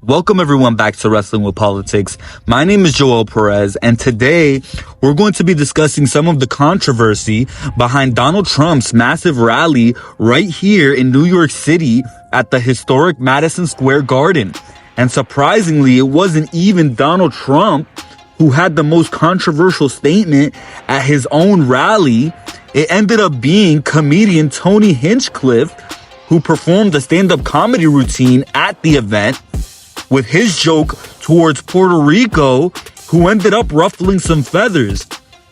Welcome everyone back to Wrestling with Politics. My name is Joel Perez, and today we're going to be discussing some of the controversy behind Donald Trump's massive rally right here in New York City at the historic Madison Square Garden. And surprisingly, it wasn't even Donald Trump who had the most controversial statement at his own rally. It ended up being comedian Tony Hinchcliffe, who performed a stand-up comedy routine at the event with his joke towards Puerto Rico, who ended up ruffling some feathers.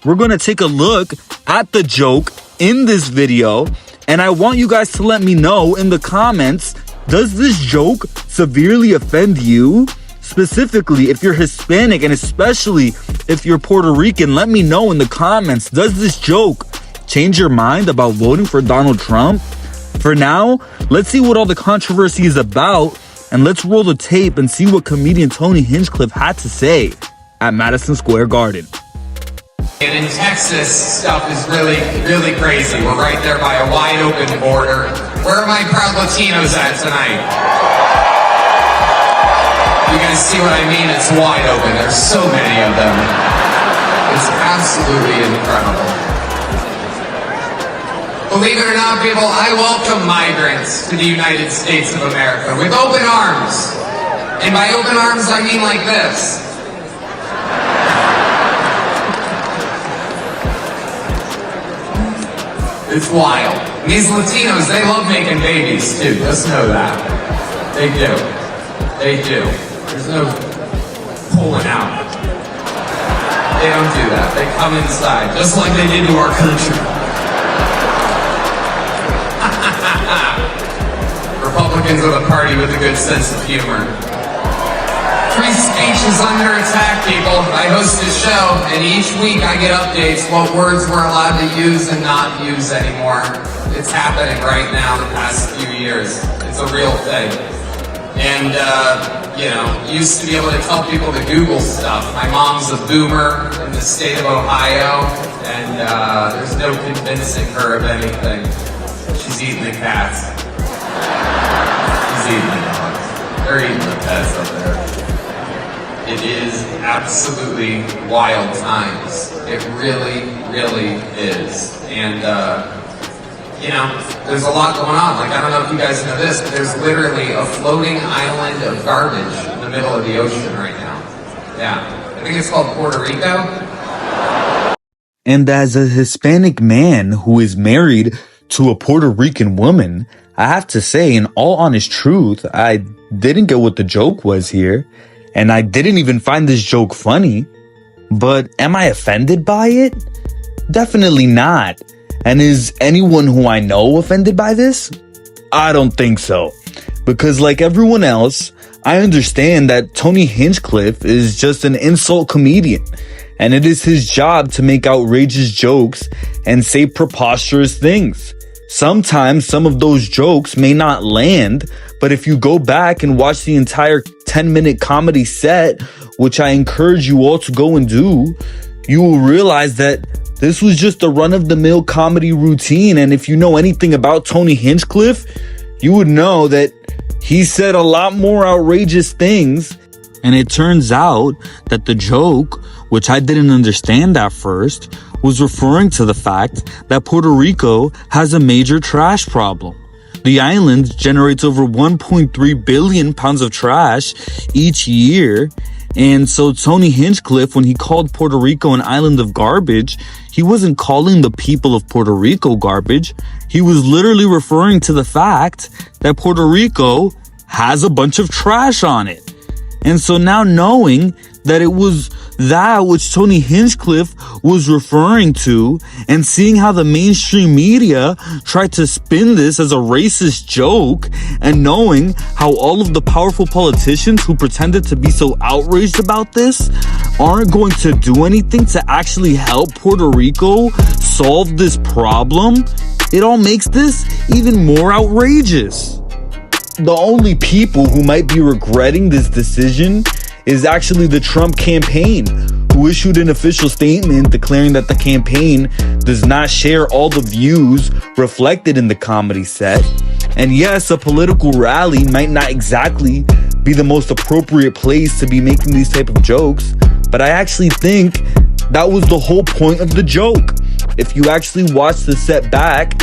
We're going to take a look at the joke in this video, and I want you guys to let me know in the comments, does this joke severely offend you? Specifically, if you're Hispanic and especially if you're Puerto Rican, let me know in the comments, does this joke change your mind about voting for Donald Trump? For now, let's see what all the controversy is about, and let's roll the tape and see what comedian Tony Hinchcliffe had to say at Madison Square Garden. And in Texas, stuff is really, really crazy. We're right there by a wide open border. Where are my proud Latinos at tonight? You guys see what I mean? It's wide open. There's so many of them. It's absolutely incredible. Believe it or not, people, I welcome migrants to the United States of America with open arms. And by open arms, I mean like this. It's wild. And these Latinos, they love making babies too. Just know that. They do. They do. There's no pulling out. They don't do that. They come inside, just like they did to our country. Republicans are the party with a good sense of humor. Free speech is under attack, people. I host a show, and each week I get updates what words we're allowed to use and not use anymore. It's happening right now the past few years. It's a real thing. And, used to be able to tell people to Google stuff. My mom's a boomer in the state of Ohio, and there's no convincing her of anything. She's eating the cats. She's eating the dogs. They're eating the pets up there. It is absolutely wild times. It really, really is. And, there's a lot going on. Like, I don't know if you guys know this, but there's literally a floating island of garbage in the middle of the ocean right now. Yeah. I think it's called Puerto Rico. And as a Hispanic man who is married to a Puerto Rican woman, I have to say, in all honest truth, I didn't get what the joke was here, and I didn't even find this joke funny. But am I offended by it? Definitely not. And is anyone who I know offended by this? I don't think so. Because like everyone else, I understand that Tony Hinchcliffe is just an insult comedian, and it is his job to make outrageous jokes and say preposterous things. Sometimes some of those jokes may not land, but if you go back and watch the entire 10-minute comedy set, which I encourage you all to go and do, you will realize that this was just a run-of-the-mill comedy routine. And if you know anything about Tony Hinchcliffe, you would know that he said a lot more outrageous things. And it turns out that the joke, which I didn't understand at first, was referring to the fact that Puerto Rico has a major trash problem. The island generates over 1.3 billion pounds of trash each year. And so Tony Hinchcliffe, when he called Puerto Rico an island of garbage, he wasn't calling the people of Puerto Rico garbage. He was literally referring to the fact that Puerto Rico has a bunch of trash on it. And so now knowing that it was that which Tony Hinchcliffe was referring to, and seeing how the mainstream media tried to spin this as a racist joke, and knowing how all of the powerful politicians who pretended to be so outraged about this aren't going to do anything to actually help Puerto Rico solve this problem, it all makes this even more outrageous. The only people who might be regretting this decision is actually the Trump campaign, who issued an official statement declaring that the campaign does not share all the views reflected in the comedy set. And yes, a political rally might not exactly be the most appropriate place to be making these type of jokes, but I actually think that was the whole point of the joke. If you actually watch the set back,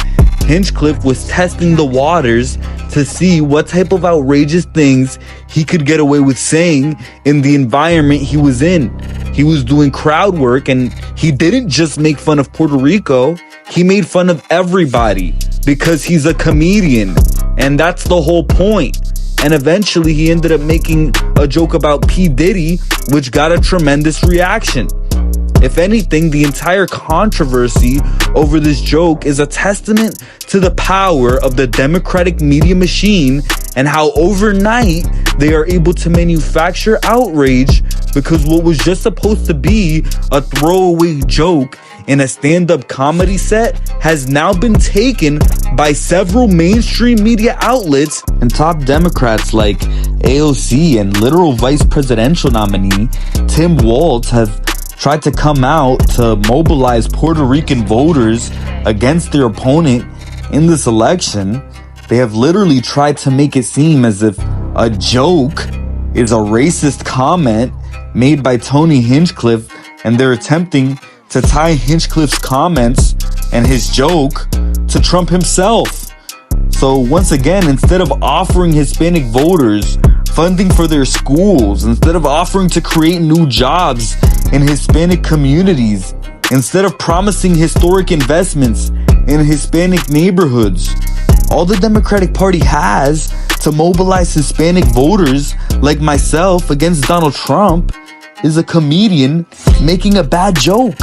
Hinchcliffe was testing the waters to see what type of outrageous things he could get away with saying in the environment he was in. He was doing crowd work, and he didn't just make fun of Puerto Rico, he made fun of everybody because he's a comedian, and that's the whole point. And eventually he ended up making a joke about P. Diddy, which got a tremendous reaction. If anything, the entire controversy over this joke is a testament to the power of the Democratic media machine and how overnight they are able to manufacture outrage because what was just supposed to be a throwaway joke in a stand-up comedy set has now been taken by several mainstream media outlets, and top Democrats like AOC and literal vice presidential nominee Tim Walz have tried to come out to mobilize Puerto Rican voters against their opponent in this election. They have literally tried to make it seem as if a joke is a racist comment made by Tony Hinchcliffe, and they're attempting to tie Hinchcliffe's comments and his joke to Trump himself. So once again, instead of offering Hispanic voters funding for their schools, instead of offering to create new jobs in Hispanic communities, instead of promising historic investments in Hispanic neighborhoods, all the Democratic Party has to mobilize Hispanic voters like myself against Donald Trump is a comedian making a bad joke.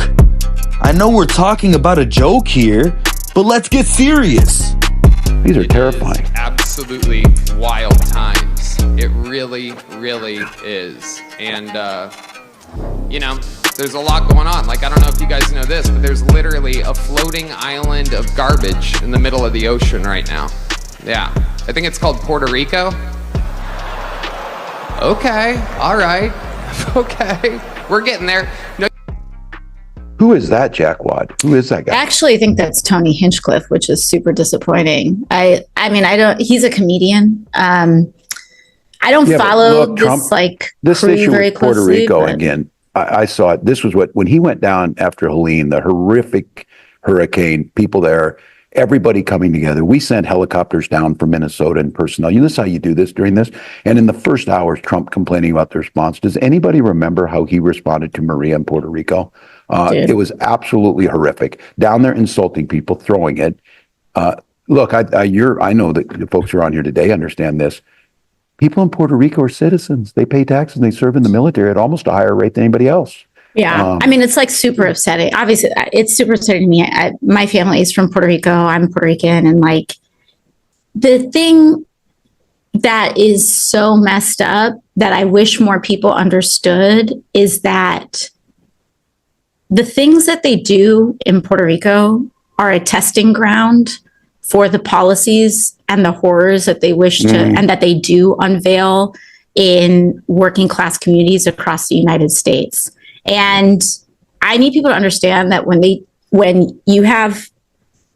I know we're talking about a joke here, but let's get serious. These are terrifying. Absolutely wild times. It really, really is. And, you know, there's a lot going on. Like, I don't know if you guys know this, but there's literally a floating island of garbage in the middle of the ocean right now. Yeah. I think it's called Puerto Rico. Okay. All right. Okay. We're getting there. No. Who is that jackwad? Who is that guy? Actually, I think that's Tony Hinchcliffe, which is super disappointing. I mean, I don't. He's a comedian. I don't follow look, this Trump, like this crew issue very with Puerto closely, Rico but again. I saw it. This was when he went down after Helene, the horrific hurricane. People there, everybody coming together. We sent helicopters down from Minnesota and personnel. You know how you do this during this. And in the first hours, Trump complaining about the response. Does anybody remember how he responded to Maria in Puerto Rico? It was absolutely horrific. Down there insulting people, throwing it. Look, I know that the folks who are on here today understand this. People in Puerto Rico are citizens. They pay taxes and they serve in the military at almost a higher rate than anybody else. yeah, I mean, it's like super upsetting. Obviously, it's super upsetting to me. My family is from Puerto Rico. I'm Puerto Rican, and like the thing that is so messed up that I wish more people understood is that the things that they do in Puerto Rico are a testing ground for the policies and the horrors that they wish to and that they do unveil in working class communities across the United States. And I need people to understand that when you have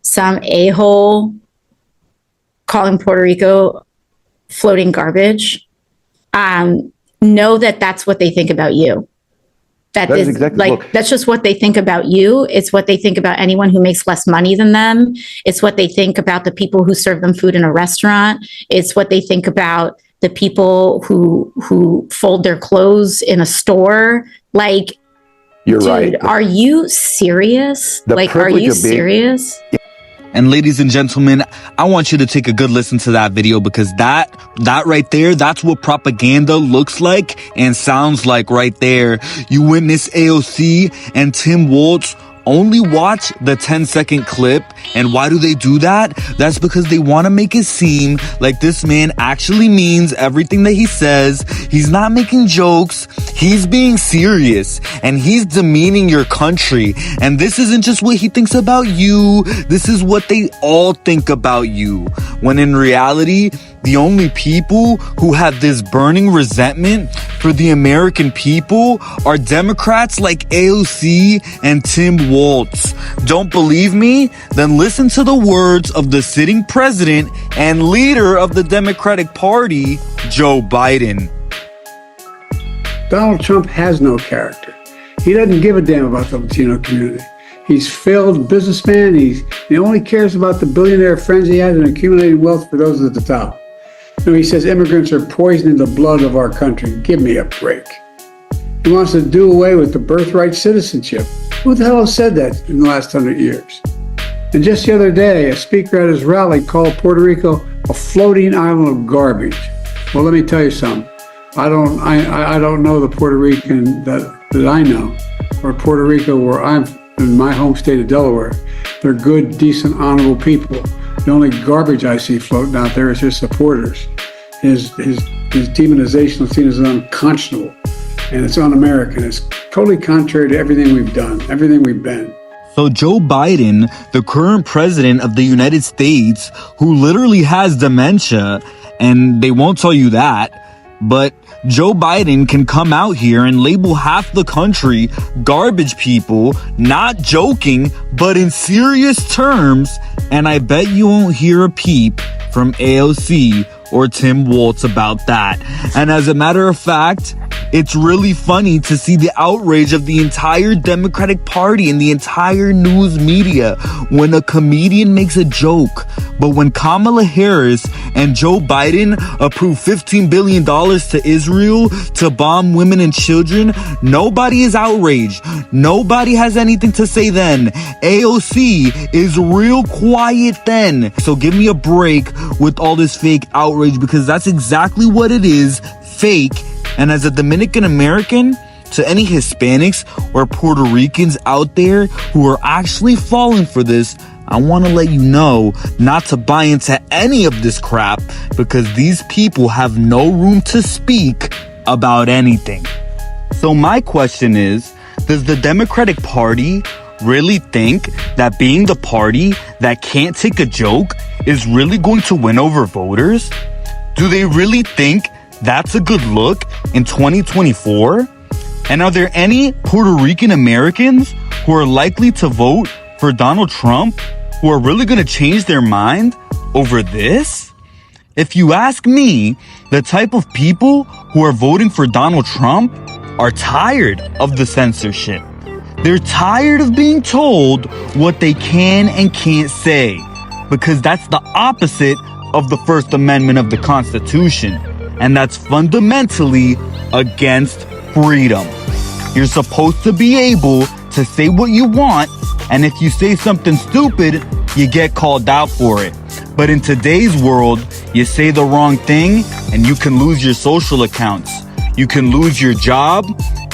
some a-hole calling Puerto Rico floating garbage, know that that's what they think about you. That is exactly, like, look, that's just what they think about you. It's what they think about anyone who makes less money than them. It's what they think about the people who serve them food in a restaurant. It's what they think about the people who fold their clothes in a store. Like, you're dude, right. Are you serious? Like, are you serious? And ladies and gentlemen, I want you to take a good listen to that video, because that right there, that's what propaganda looks like and sounds like right there. You witness AOC and Tim Walz only watch the 10-second clip. And why do they do that? That's because they want to make it seem like this man actually means everything that he says. He's not making jokes. He's being serious, and he's demeaning your country. And this isn't just what he thinks about you. This is what they all think about you. When in reality, the only people who have this burning resentment for the American people are Democrats like AOC and Tim Walz. Don't believe me? Then listen to the words of the sitting president and leader of the Democratic Party, Joe Biden. Donald Trump has no character. He doesn't give a damn about the Latino community. He's failed businessman. He only cares about the billionaire friends he has and accumulating wealth for those at the top. He says immigrants are poisoning the blood of our country. Give me a break. He wants to do away with the birthright citizenship. Who the hell has said that in the last 100 years? And just the other day, a speaker at his rally called Puerto Rico a floating island of garbage. Well, let me tell you something. I don't know the Puerto Rican that I know, or Puerto Rico where I'm in my home state of Delaware. They're good, decent, honorable people. The only garbage I see floating out there is his supporters. His demonization of Latinos is unconscionable, and it's un-American. It's totally contrary to everything we've done, everything we've been. So Joe Biden, the current president of the United States, who literally has dementia, and they won't tell you that, but Joe Biden can come out here and label half the country garbage people, not joking, but in serious terms, and I bet you won't hear a peep from AOC or Tim Walz about that. And as a matter of fact, it's really funny to see the outrage of the entire Democratic Party and the entire news media when a comedian makes a joke. But when Kamala Harris and Joe Biden approve $15 billion to Israel to bomb women and children, nobody is outraged. Nobody has anything to say then. AOC is real quiet then. So give me a break with all this fake outrage, because that's exactly what it is, fake. And as a Dominican American, to any Hispanics or Puerto Ricans out there who are actually falling for this, I want to let you know not to buy into any of this crap, because these people have no room to speak about anything. So my question is, does the Democratic Party really think that being the party that can't take a joke is really going to win over voters? Do they really think that's a good look in 2024? And are there any Puerto Rican Americans who are likely to vote for Donald Trump who are really going to change their mind over this? If you ask me, the type of people who are voting for Donald Trump are tired of the censorship. They're tired of being told what they can and can't say, because that's the opposite of the First Amendment of the Constitution. And that's fundamentally against freedom. You're supposed to be able to say what you want, and if you say something stupid, you get called out for it. But in today's world, you say the wrong thing and you can lose your social accounts. You can lose your job,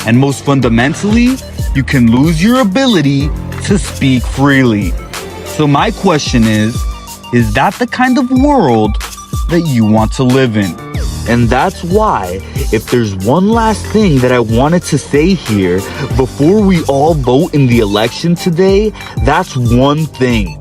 and most fundamentally, you can lose your ability to speak freely. So my question is that the kind of world that you want to live in? And that's why, if there's one last thing that I wanted to say here before we all vote in the election today, that's one thing.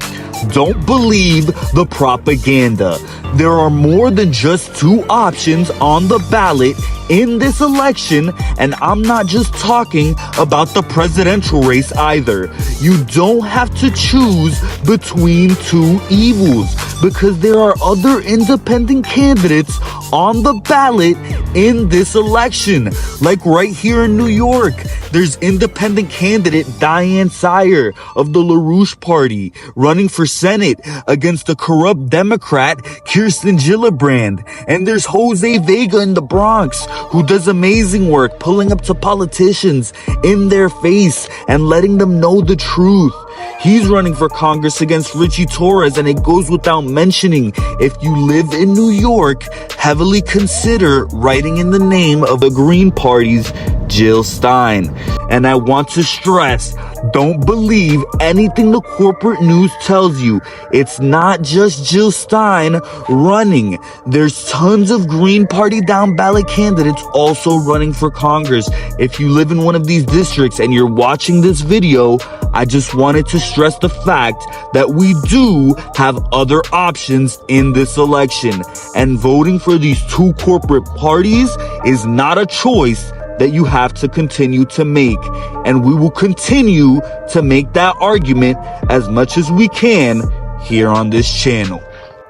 Don't believe the propaganda. There are more than just two options on the ballot in this election, and I'm not just talking about the presidential race either. You don't have to choose between two evils, because there are other independent candidates on the ballot in this election. Like right here in New York, there's independent candidate Diane Sire of the LaRouche Party running for Senate against the corrupt Democrat Kirsten Gillibrand. And there's Jose Vega in the Bronx, who does amazing work pulling up to politicians in their face and letting them know the truth. He's running for Congress against Richie Torres, and it goes without mentioning, if you live in New York, heavily consider writing in the name of the Green Party's Jill Stein. And I want to stress, don't believe anything the corporate news tells you. It's not just Jill Stein running. There's tons of Green Party down ballot candidates also running for Congress. If you live in one of these districts and you're watching this video, I just wanted to stress the fact that we do have other options in this election. And voting for these two corporate parties is not a choice that you have to continue to make. And we will continue to make that argument as much as we can here on this channel.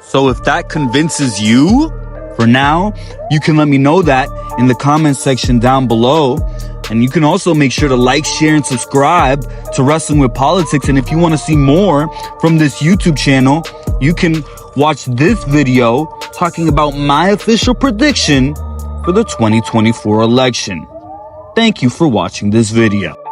So if that convinces you, For now, you can let me know that in the comments section down below. And you can also make sure to like, share, and subscribe to Wrestling with Politics. And if you want to see more from this YouTube channel, you can watch this video talking about my official prediction for the 2024 election. Thank you for watching this video.